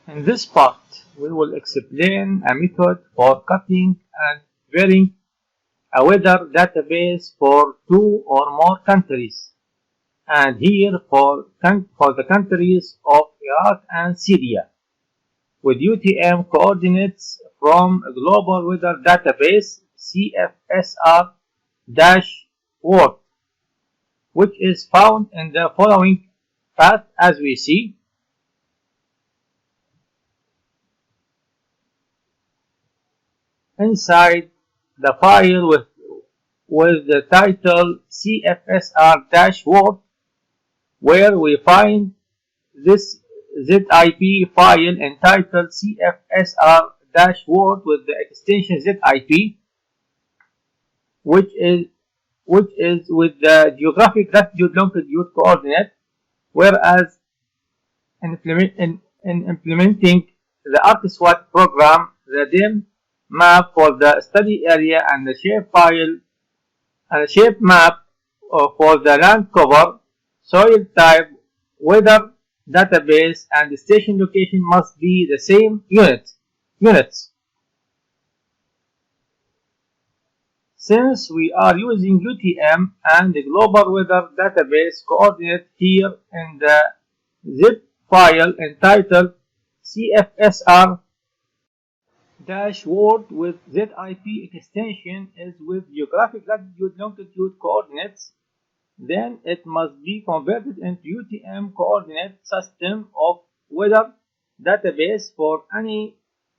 In this part, we will explain a method for cutting and varying a weather database for 2 or more countries, and here for the countries of Iraq and Syria, with UTM coordinates from a global weather database CFSR-WORD, which is found in the following path as we see. Inside the file with the title CFSR-WORD, where we find this ZIP file entitled CFSR-WORD with the extension ZIP, which is with the geographic latitude longitude coordinate, whereas in implementing the Arc SWAT program, the DIM map for the study area and the shape file and the shape map for the land cover, soil type, weather database, and the station location must be the same units. Since we are using UTM and the global weather database coordinate here in the zip file entitled CFSR-WORD with ZIP extension is with geographic latitude longitude coordinates, then it must be converted into UTM coordinate system of weather database for any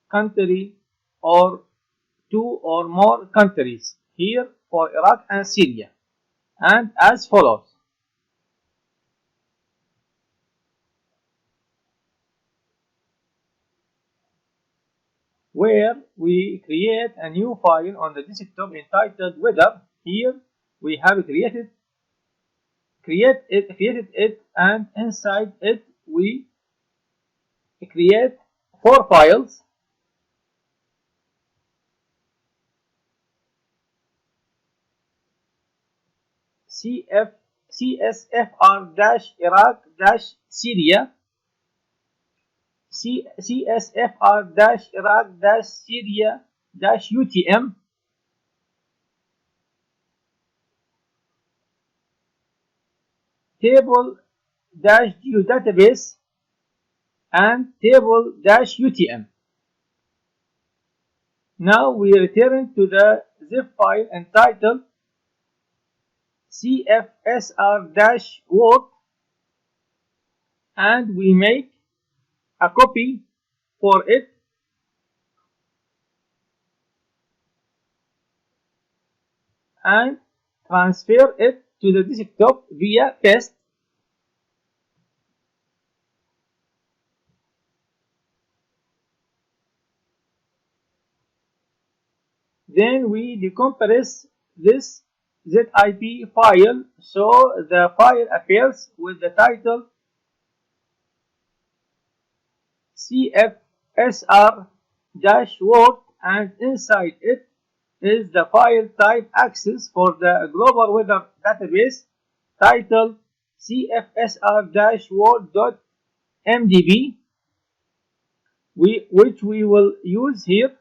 country or 2 or more countries, here for Iraq and Syria, and as follows. Where we create a new file on the desktop entitled weather. Here we have created it, and inside it we create 4 files. CSFR-Iraq-Syria, CSFR-Iraq-Syria-UTM, table-geodatabase, and table-UTM. Now we return to the zip file entitled CFSR-WORD, and we make a copy for it and transfer it to the desktop via paste. Then we decompress this ZIP file, so the file appears with the title CFSR-WORD, and inside it is the file type access for the global weather database titled CFSR-WORD.mdb, which we will use here.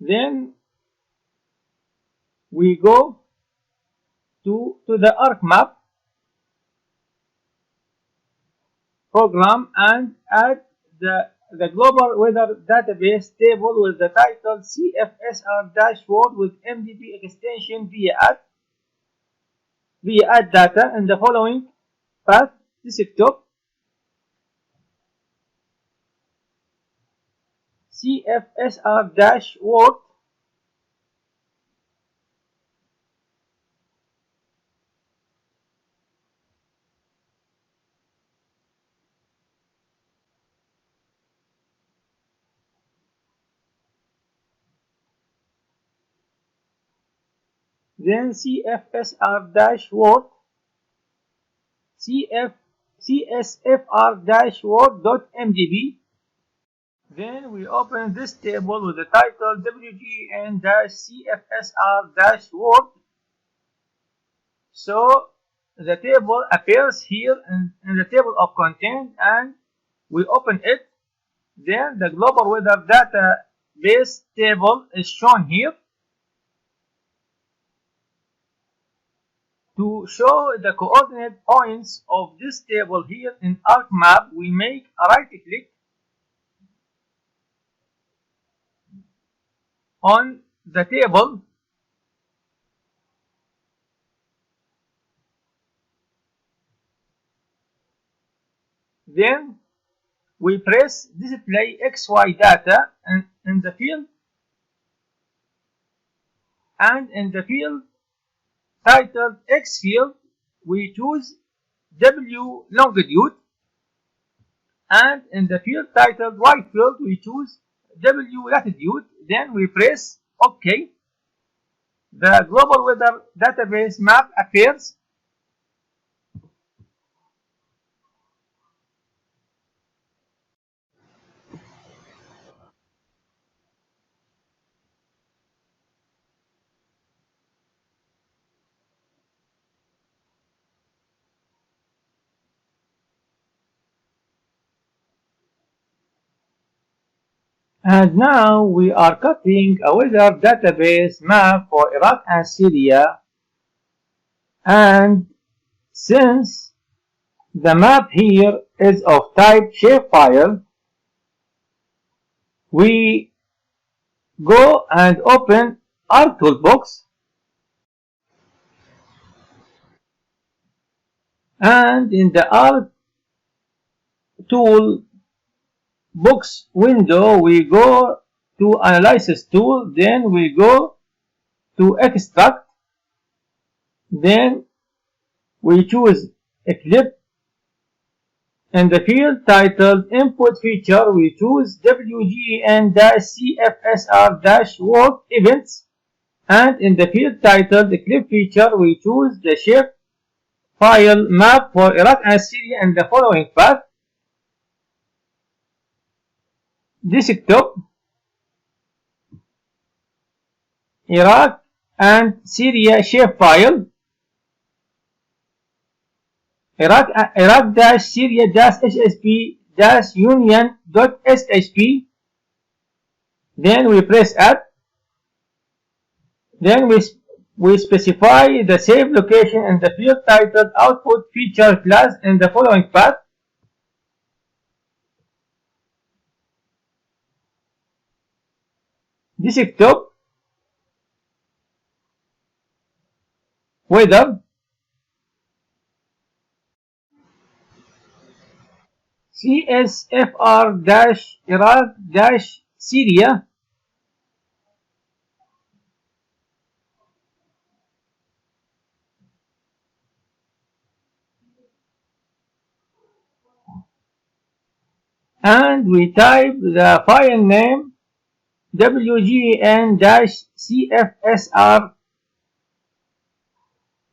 Then we go to the ArcMap program and add the global weather database table with the title CFSR-WORD with MDB extension via add data in the following path: desktop, CFSR-WORD, then CFSR-WORD, CSFR-WORD.mdb. Then we open this table with the title WGN-CFSR-WORD. So the table appears here in the table of contents, and we open it. Then the global weather database table is shown here. To show the coordinate points of this table here in ArcMap, we make a right click on the table. Then we press display XY data in the field, and in the field titled X field we choose W longitude, and in the field titled Y field we choose W latitude. Then we press OK. The global weather database map appears. And now we are copying a weather database map for Iraq and Syria, and since the map here is of type shapefile, we go and open Arc Toolbox, and in the Arc Tool Box window we go to Analysis tool, then we go to Extract, then we choose a clip. In the field titled Input Feature we choose WGN-CFSR-Work Events, and in the field titled Clip Feature we choose the shapefile map for Iraq and Syria in the following path: desktop, Iraq and Syria shapefile, Iraq-Syria-HSP-union.shp. Then we press Add. Then we specify the save location in the field titled Output Feature class in the following path: desktop, weather, CSFR-Iraq-Syria, and we type the file name WGN-CFSR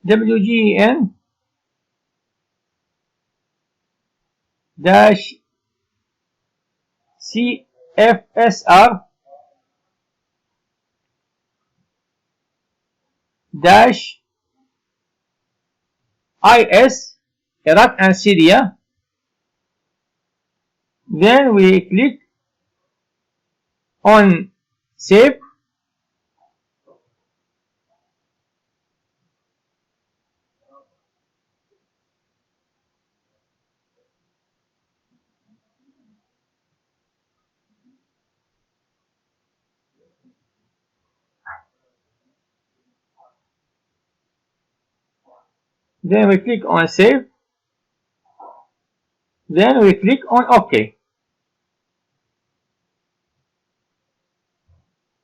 WGN-CFSR IS Iraq and Syria. Then we click on Save. Then we click on Save. Then we click on OK.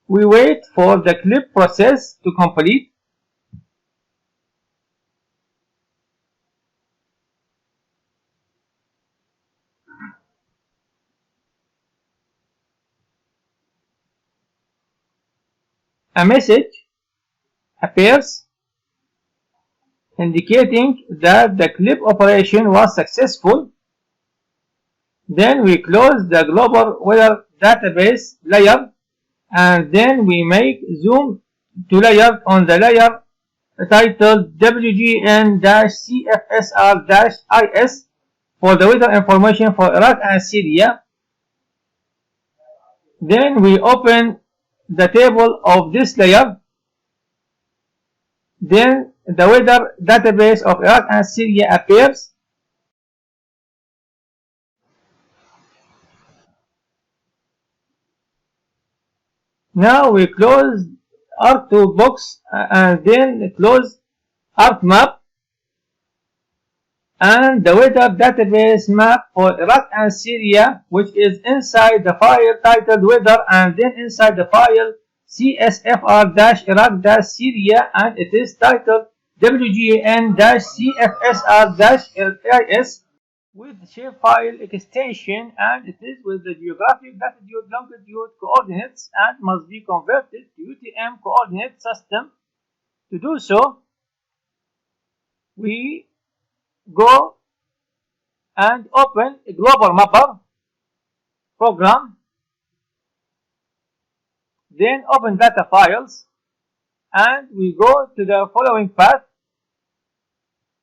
We wait for the clip process to complete. A message appears indicating that the clip operation was successful. Then we close the global weather database layer, and then we make zoom to layer on the layer titled WGN-CFSR-IS for the weather information for Iraq and Syria. Then we open the table of this layer. Then the weather database of Iraq and Syria appears. Now we close Arc Toolbox and then close ArcMap, and the weather database map for Iraq and Syria, which is inside the file titled weather and then inside the file CSFR-Iraq-Syria, and it is titled WGN-CFSR-IS with shapefile extension, and it is with the geographic latitude longitude coordinates and must be converted to UTM coordinate system. To do so, we go and open a global mapper program, then open data files, and we go to the following path: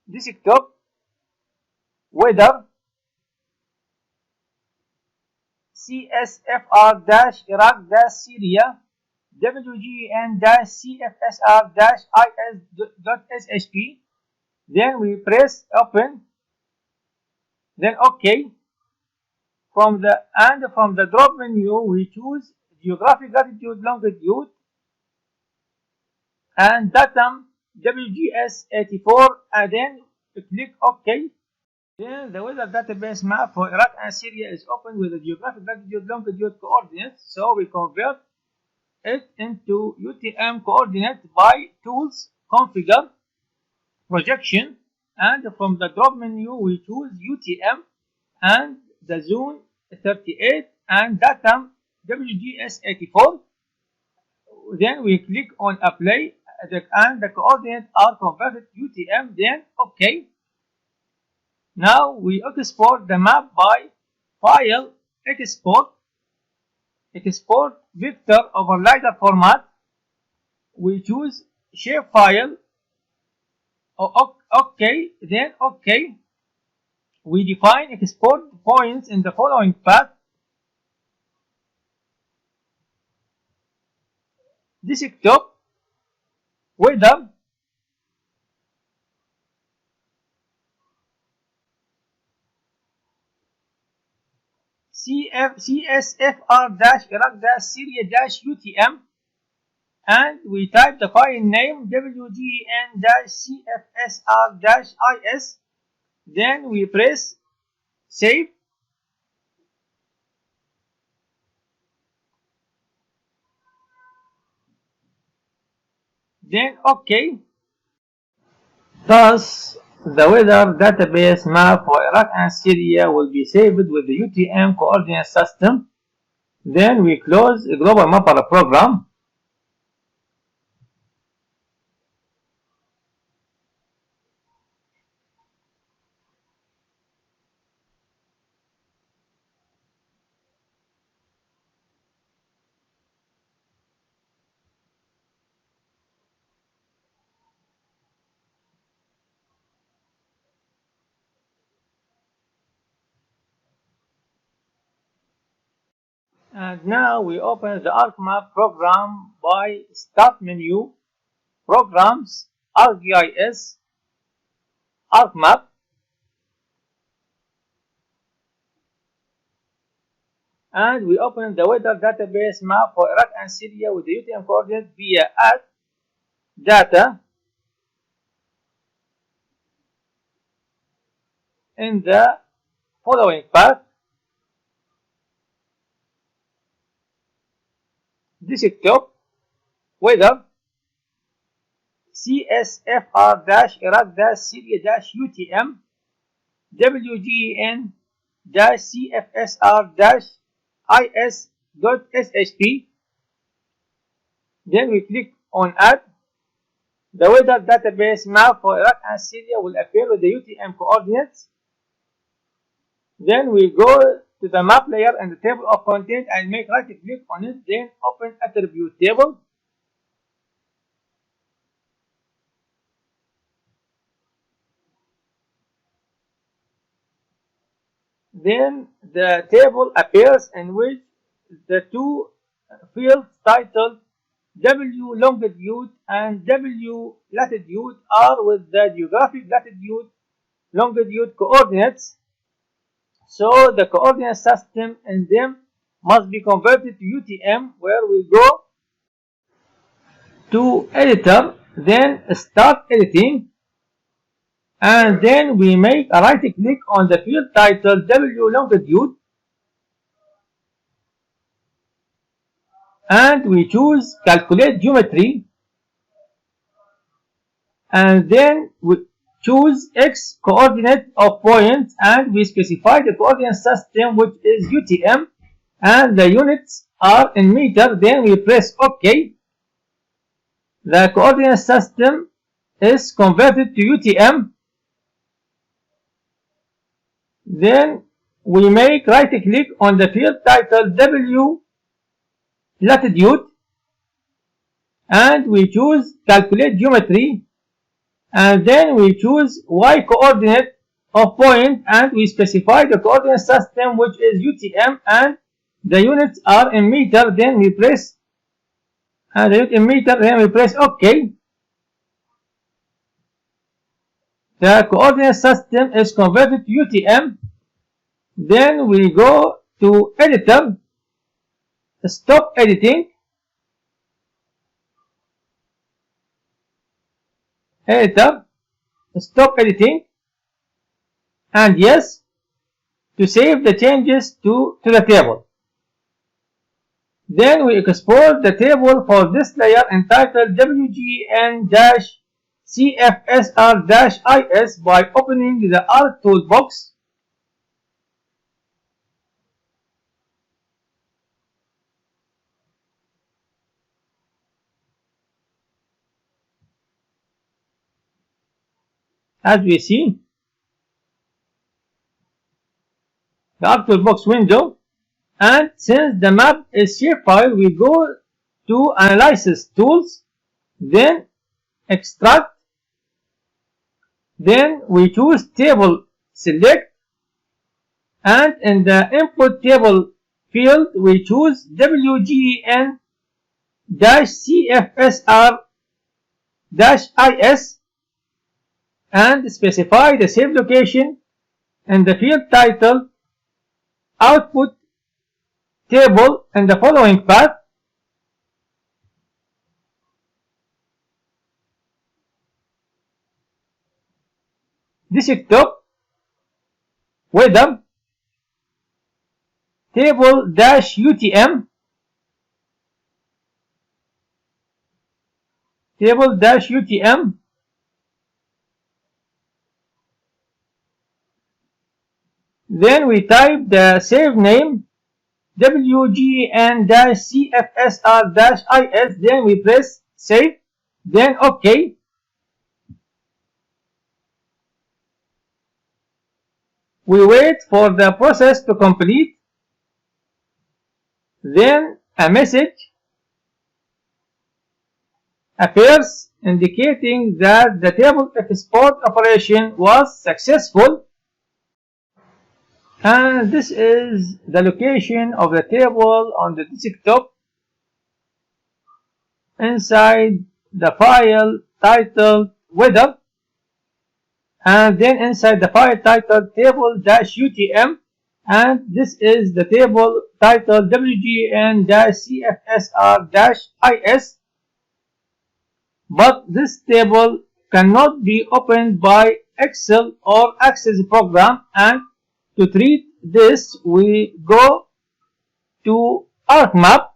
desktop, weather, CSFR-Iraq-Syria, WGN-CFSR-IS.SHP. Then we press open, then OK. From the drop menu, we choose geographic latitude longitude and datum WGS84, and then click OK. Then the weather database map for Iraq and Syria is opened with the geographic latitude longitude coordinates, so we convert it into UTM coordinate by tools, configure, projection, and from the drop menu we choose UTM and the zone 38 and datum WGS84. Then we click on apply, and the coordinates are converted to UTM, then OK. Now we export the map by file, export vector overrider format. We choose shapefile, OK, then OK. We define export points in the following path: desktop, weather, CSFR-Iraq-Syria-UTM, and we type the file name WGN-CFSR-IS. Then we press save. Then OK. Thus, the weather database map for Iraq and Syria will be saved with the UTM coordinate system. Then we close a global mapper program. And now we open the ArcMap program by Start menu, Programs, ArcGIS, ArcMap. And we open the weather database map for Iraq and Syria with the UTM coordinate via add data in the following path: desktop, weather, CSFR-Iraq-Syria-UTM, WGN-CFSR-IS.SHP. Then we click on add. The weather database map for Iraq and Syria will appear with the UTM coordinates. Then we go to the map layer and the table of content and make right click on it, then open attribute table. then the table appears in which the two fields titled W longitude and W latitude are with the geographic latitude longitude coordinates. So the coordinate system in them must be converted to UTM, where we go to editor, then start editing, and then we make a right click on the field titled W longitude and we choose calculate geometry, and then we choose X coordinate of points and we specify the coordinate system, which is UTM, and the units are in meter. Then we press OK. The coordinate system is converted to UTM. Then we make right click on the field titled W latitude and we choose calculate geometry, and then we choose Y coordinate of point and we specify the coordinate system, which is UTM, and the units are in meter. Then we press the unit in meter, then we press OK. The coordinate system is converted to UTM. Then we go to editor, stop editing, editor, stop editing, and yes, to save the changes to the table. Then we export the table for this layer entitled WGN-CFSR-IS by opening the Arc toolbox. As we see, the Arc toolbox window, and since the map is shapefile, we go to analysis tools, then extract, then we choose table select, and in the input table field we choose WGN-CFSR-IS and specify the save location in the field title output table in the following path: desktop, weather, table-UTM, table-UTM, then we type the save name WGN-CFSR-IS, then we press save, then OK. We wait for the process to complete. Then a message appears indicating that the table export operation was successful. And this is the location of the table on the desktop inside the file titled weather, and then inside the file titled table-UTM, and this is the table titled WGN-CFSR-IS, but this table cannot be opened by Excel or Access program, and to treat this we go to ArcMap,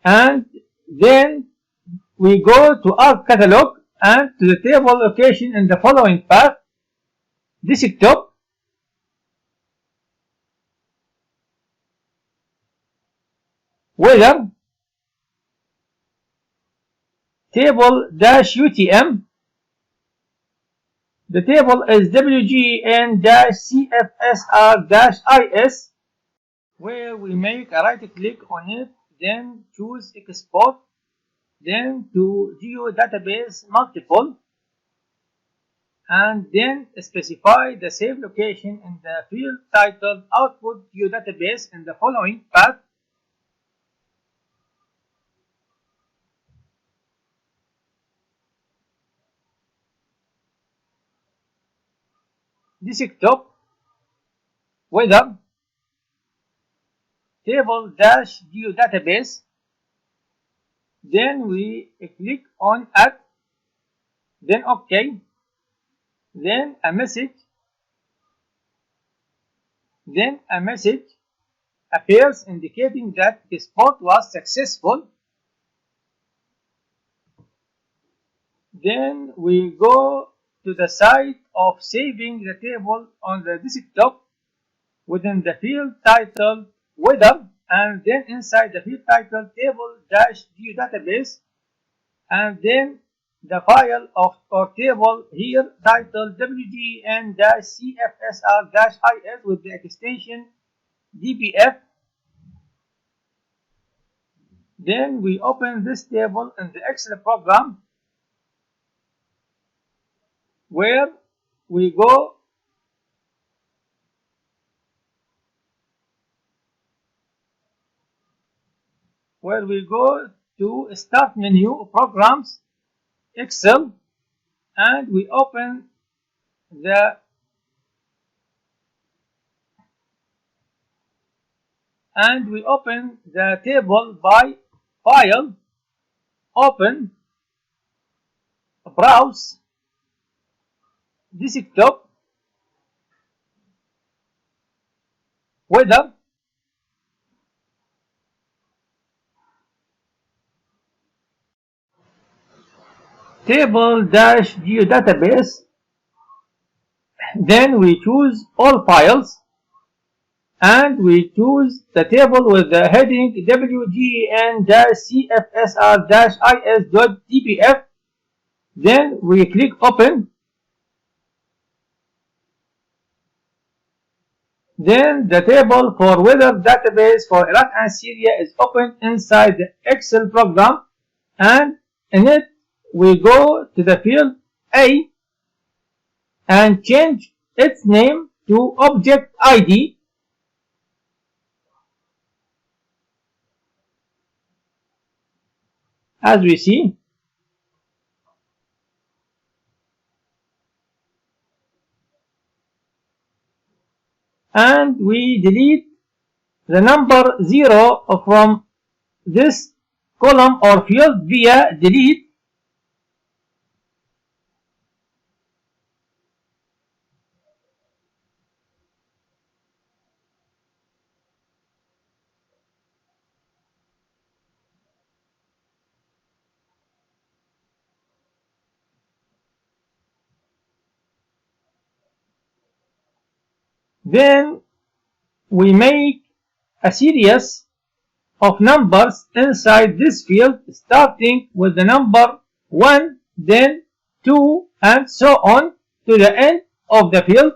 and then we go to Arc Catalog and to the table location in the following path: desktop, weather, table-UTM. The table is WGN-CFSR-IS, where we make a right click on it, then choose export, then to geodatabase multiple, and then specify the save location in the field titled output geodatabase in the following path. Desktop, weather, table dash geodatabase. Then we click on add, then OK, then a message appears indicating that the export was successful. Then we go to the site of saving the table on the desktop within the field titled weather, and then inside the field titled table dash geodatabase, and then the file of or table here titled WGN-CFSR-IS with the extension DBF. Then we open this table in the Excel program, where we go to Start menu, Programs, Excel, and we open the table by File, Open, Browse, Desktop, Weather, table dash geodatabase. Then we choose all files, and we choose the table with the heading WGN-CFSR-IS.dbf. Then we click open. Then the table for weather database for Iraq and Syria is opened inside the Excel program, and in it we go to the field A and change its name to Object ID. As we see, and we delete the number 0 from this column or field via delete. Then we make a series of numbers inside this field, starting with the number 1, then 2, and so on to the end of the field.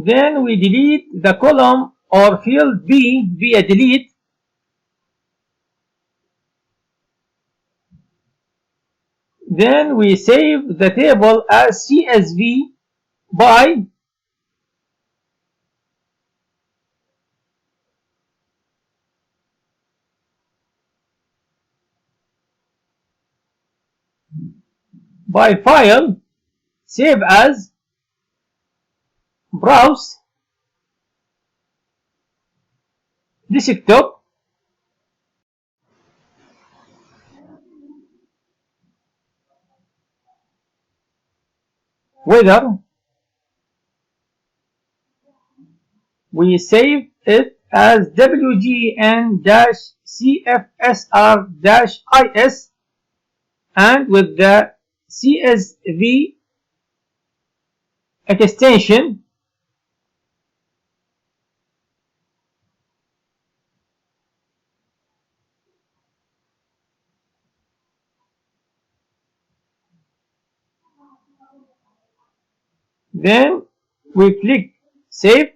Then we delete the column or field B via delete. Then we save the table as CSV by File, Save As, Browse, Desktop, Weather. We save it as WGN-CFSR-IS, and with the CSV extension. Then we click save.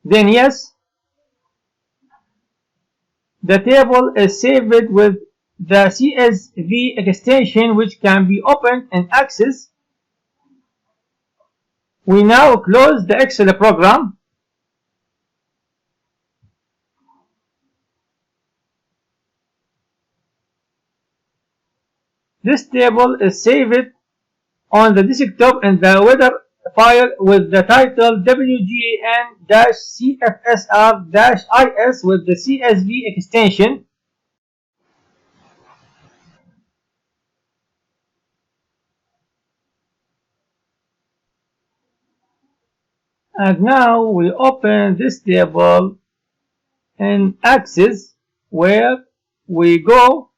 Then yes, the table is saved with the CSV extension, which can be opened and accessed. We now close the Excel program. This table is saved on the desktop in the weather file with the title WGAN-CFSR-IS with the CSV extension. And now we open this table in Access, where we go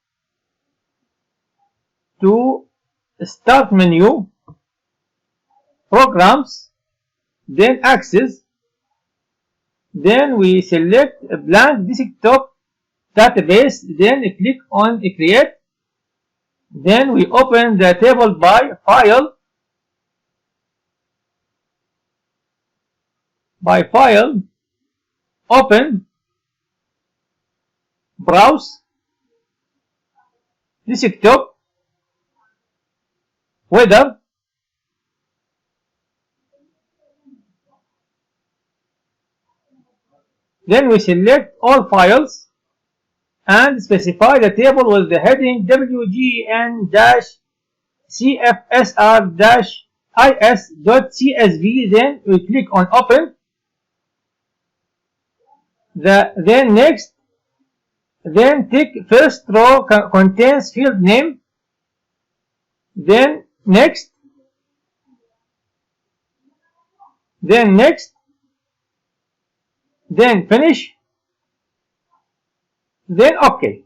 to Start menu, Programs, then Access. Then we select a blank desktop database, then click on Create. Then we open the table by File. By File, Open, Browse, Desktop, Weather. Then we select all files and specify the table with the heading WGN-CFSR-IS.CSV. Then we click on Open. Then Next. Then tick first row contains field name. Then Next. Then Next. Then Finish. Then OK.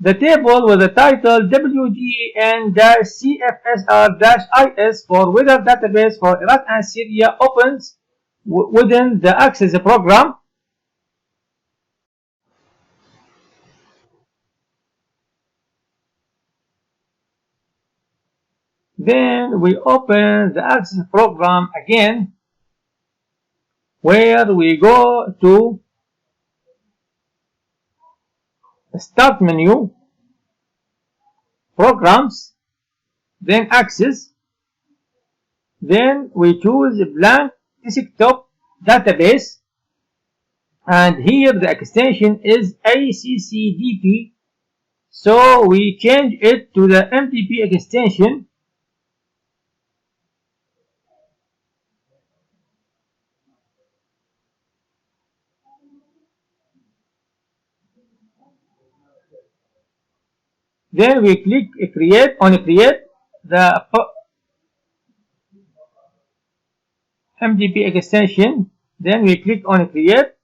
The table with the title WGN-CFSR-IS for weather database for Iraq and Syria opens within the Access program. Then we open the Access program again, where we go to Start menu, Programs, then Access. Then we choose blank desktop database, and here the extension is ACCDP, so we change it to the MDP extension. Then we click Create on Create the MDP extension. Then we click on Create.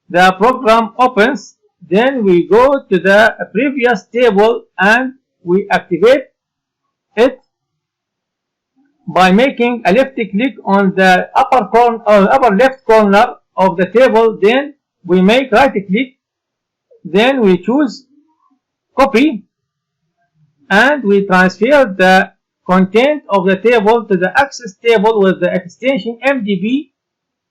The program opens. Then we go to the previous table and we activate it by making a left click on the upper left corner of the table. Then we make right click. Then we choose Copy, and we transfer the content of the table to the Access table with the extension MDB,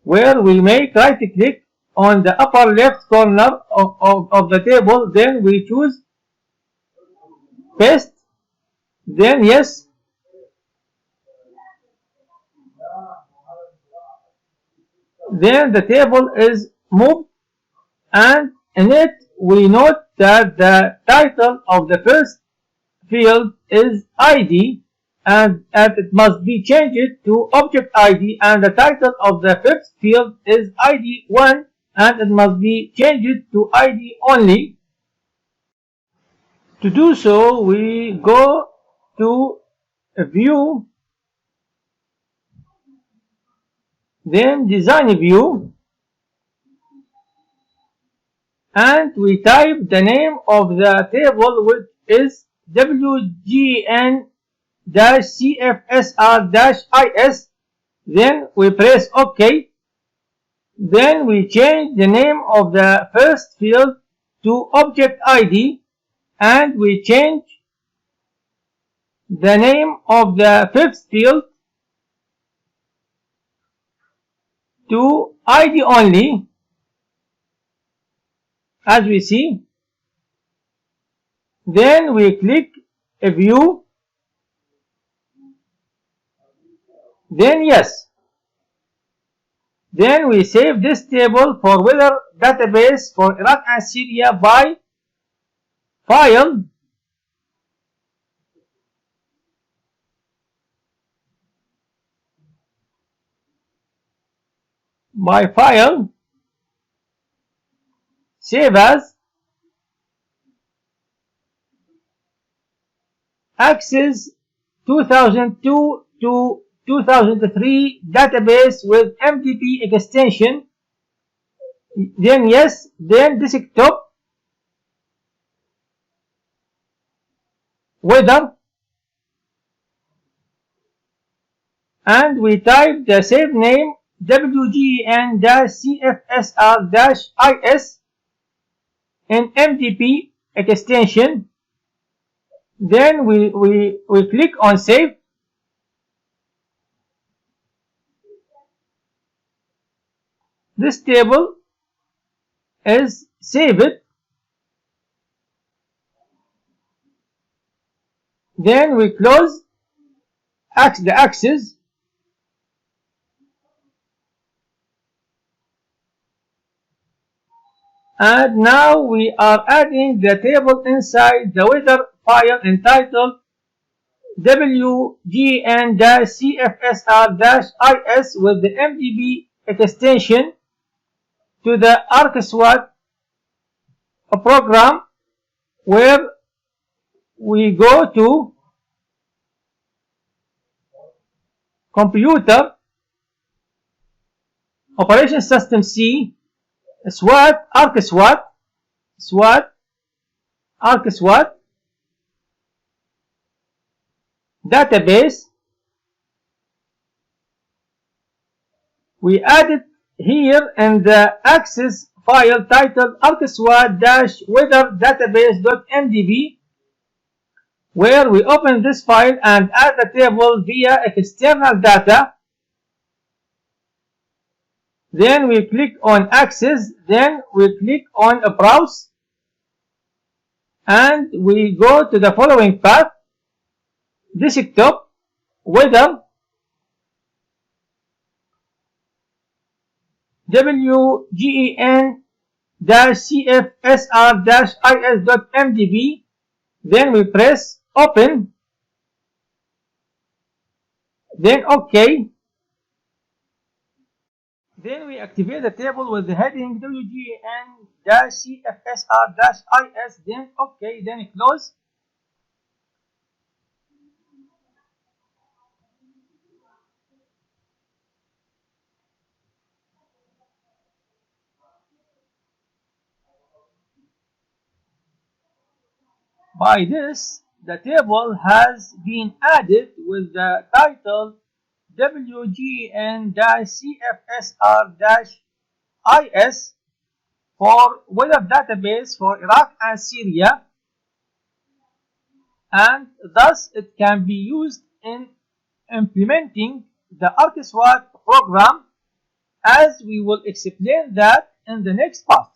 where we make right click on the upper left corner of the table. Then we choose Paste, then Yes. Then the table is moved, and in it we note that the title of the first field is ID, and it must be changed to Object ID, and the title of the fifth field is ID1, and it must be changed to ID only. To do so, we go to View, then Design View, and we type the name of the table, which is WGN-CFSR-IS. Then we press OK. Then we change the name of the first field to object ID, and we change the name of the fifth field to ID only, as we see. Then we click View, then Yes. Then we save this table for weather database for Iraq and Syria by File, Save As, Access 2002 to 2003 database with MDP extension, then Yes, then Desktop, Weather, and we type the save name WGN-CFSR-IS in MDP extension. Then we click on Save. This table is saved. Then we close the axis. And now we are adding the table inside the weather file entitled WGN-CFSR-IS with the MDB extension to the Arc SWAT program, where we go to Computer, Operation System C, SWAT, Arc SWAT, Arc SWAT, Database. We added here in the access file titled arcswat-weather database.mdb, where we open this file and add the table via external data. Then we click on Access, then we click on Browse, and we go to the following path: Desktop, Weather, WGN-CFSR-IS.mdb. Then we press Open, then OK. Then we activate the table with the heading WGN-CFSR-IS, then OK, then close. By this, the table has been added with the title WGN-CFSR-IS for weather database for Iraq and Syria, and thus it can be used in implementing the Arc SWAT program, as we will explain that in the next part.